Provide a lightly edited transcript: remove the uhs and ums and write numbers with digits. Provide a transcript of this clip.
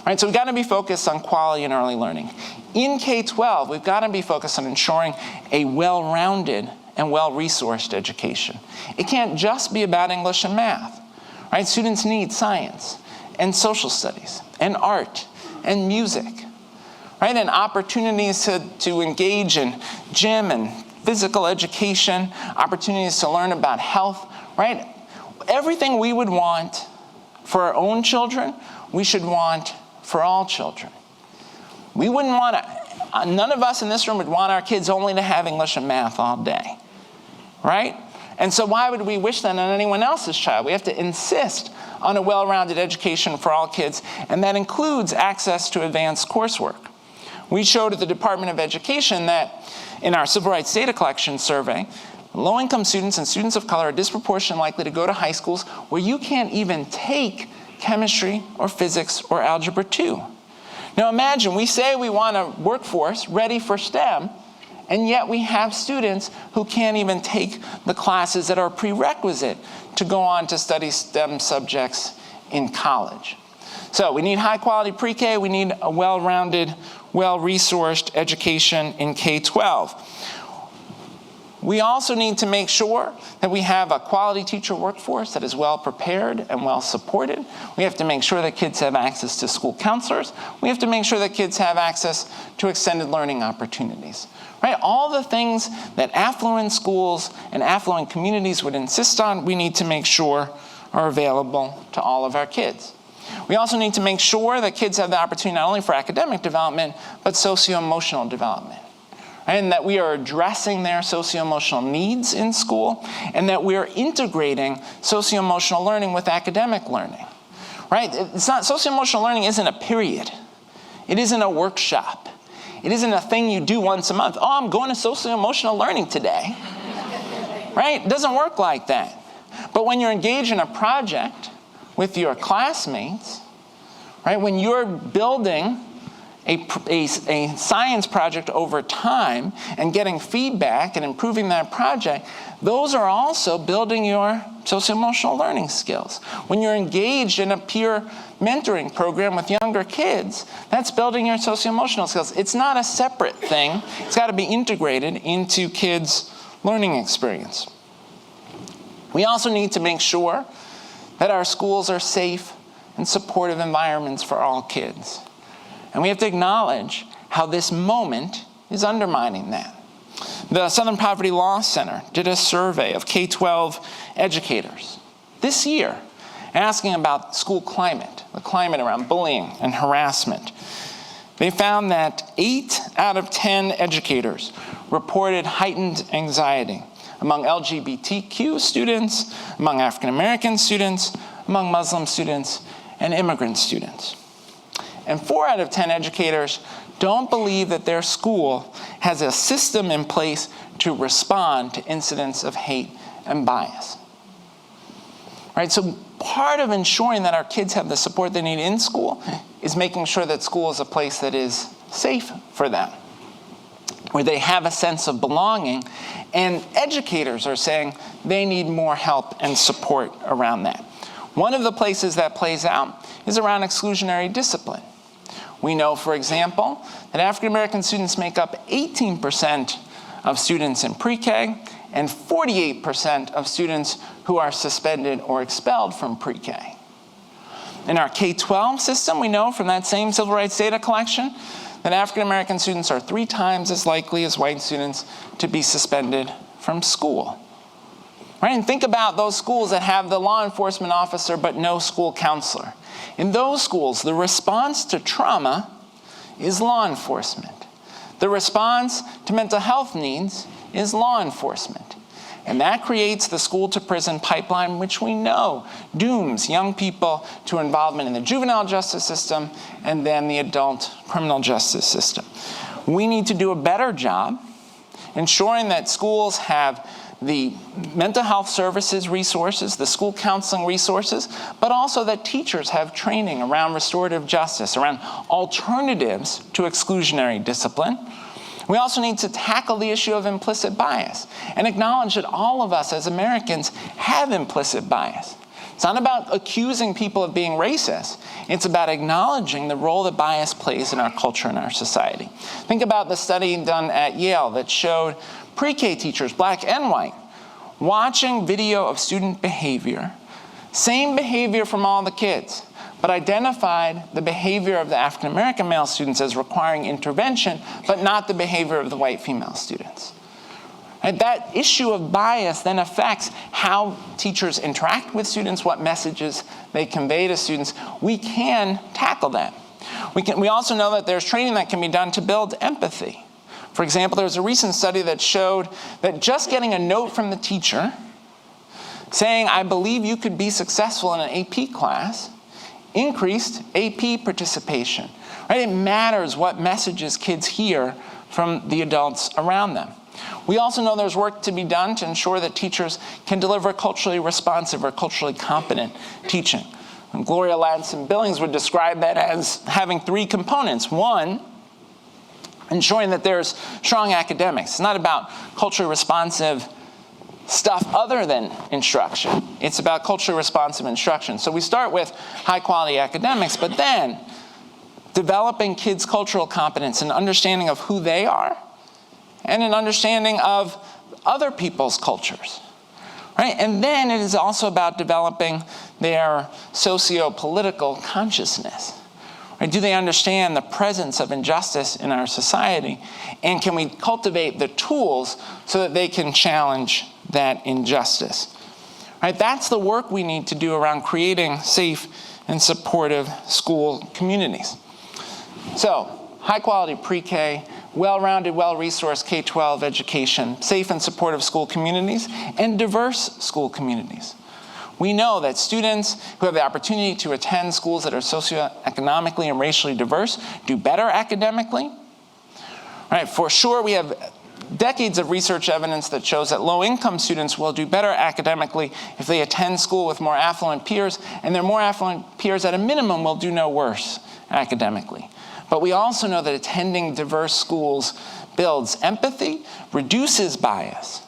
Right, so we've got to be focused on quality and early learning. In K-12, we've got to be focused on ensuring a well-rounded and well-resourced education. It can't just be about English and math. Right? Students need science and social studies and art and music. Right? And opportunities to engage in gym and physical education, opportunities to learn about health. Right? Everything we would want for our own children, we should want for all children. We wouldn't want to, none of us in this room would want our kids only to have English and math all day, right? And so why would we wish that on anyone else's child? We have to insist on a well-rounded education for all kids, and that includes access to advanced coursework. We showed at the Department of Education that in our Civil Rights Data Collection Survey, low-income students and students of color are disproportionately likely to go to high schools where you can't even take chemistry or physics or algebra 2. Now imagine, we say we want a workforce ready for STEM, and yet we have students who can't even take the classes that are prerequisite to go on to study STEM subjects in college. So we need high-quality pre-K, we need a well-rounded, well-resourced education in K-12. We also need to make sure that we have a quality teacher workforce that is well prepared and well supported. We have to make sure that kids have access to school counselors. We have to make sure that kids have access to extended learning opportunities. Right? All the things that affluent schools and affluent communities would insist on, we need to make sure are available to all of our kids. We also need to make sure that kids have the opportunity not only for academic development, but socio-emotional development. And that we are addressing their socio-emotional needs in school, and that we are integrating socio-emotional learning with academic learning. Right? It's not, socio-emotional learning isn't a period. It isn't a workshop. It isn't a thing you do once a month. Oh, I'm going to socio-emotional learning today. Right? It doesn't work like that. But when you're engaged in a project with your classmates, right, when you're building a science project over time and getting feedback and improving that project, those are also building your socio-emotional learning skills. When you're engaged in a peer mentoring program with younger kids, that's building your socio-emotional skills. It's not a separate thing. It's got to be integrated into kids' learning experience. We also need to make sure that our schools are safe and supportive environments for all kids. And we have to acknowledge how this moment is undermining that. The Southern Poverty Law Center did a survey of K-12 educators this year, asking about school climate, the climate around bullying and harassment. They found that 8 out of 10 educators reported heightened anxiety among LGBTQ students, among African American students, among Muslim students, and immigrant students. And 4 out of 10 educators don't believe that their school has a system in place to respond to incidents of hate and bias. Right? So part of ensuring that our kids have the support they need in school is making sure that school is a place that is safe for them, where they have a sense of belonging. And educators are saying they need more help and support around that. One of the places that plays out is around exclusionary discipline. We know, for example, that African American students make up 18% of students in pre-K and 48% of students who are suspended or expelled from pre-K. In our K-12 system, we know from that same civil rights data collection that African American students are 3 times as likely as white students to be suspended from school. Right? And think about those schools that have the law enforcement officer but no school counselor. In those schools, the response to trauma is law enforcement. The response to mental health needs is law enforcement. And that creates the school-to-prison pipeline, which we know dooms young people to involvement in the juvenile justice system and then the adult criminal justice system. We need to do a better job ensuring that schools have the mental health services resources, the school counseling resources, but also that teachers have training around restorative justice, around alternatives to exclusionary discipline. We also need to tackle the issue of implicit bias and acknowledge that all of us as Americans have implicit bias. It's not about accusing people of being racist. It's about acknowledging the role that bias plays in our culture and our society. Think about the study done at Yale that showed pre-K teachers, black and white, watching video of student behavior, same behavior from all the kids, but identified the behavior of the African-American male students as requiring intervention, but not the behavior of the white female students. And that issue of bias then affects how teachers interact with students, what messages they convey to students. We can tackle that. We also know that there's training that can be done to build empathy. For example, there was a recent study that showed that just getting a note from the teacher saying, "I believe you could be successful in an AP class," increased AP participation. Right? It matters what messages kids hear from the adults around them. We also know there's work to be done to ensure that teachers can deliver culturally responsive or culturally competent teaching. And Gloria Ladson-Billings would describe that as having three components. One, ensuring that there's strong academics. It's not about culturally responsive stuff other than instruction. It's about culturally responsive instruction. So we start with high-quality academics, but then developing kids' cultural competence and understanding of who they are and an understanding of other people's cultures. Right? And then it is also about developing their socio-political consciousness. Right? Do they understand the presence of injustice in our society? And can we cultivate the tools so that they can challenge that injustice? Right? That's the work we need to do around creating safe and supportive school communities. So, high-quality pre-K, well-rounded, well-resourced K-12 education, safe and supportive school communities, and diverse school communities. We know that students who have the opportunity to attend schools that are socioeconomically and racially diverse do better academically. Right? For sure, we have decades of research evidence that shows that low-income students will do better academically if they attend school with more affluent peers, and their more affluent peers at a minimum will do no worse academically. But we also know that attending diverse schools builds empathy, reduces bias,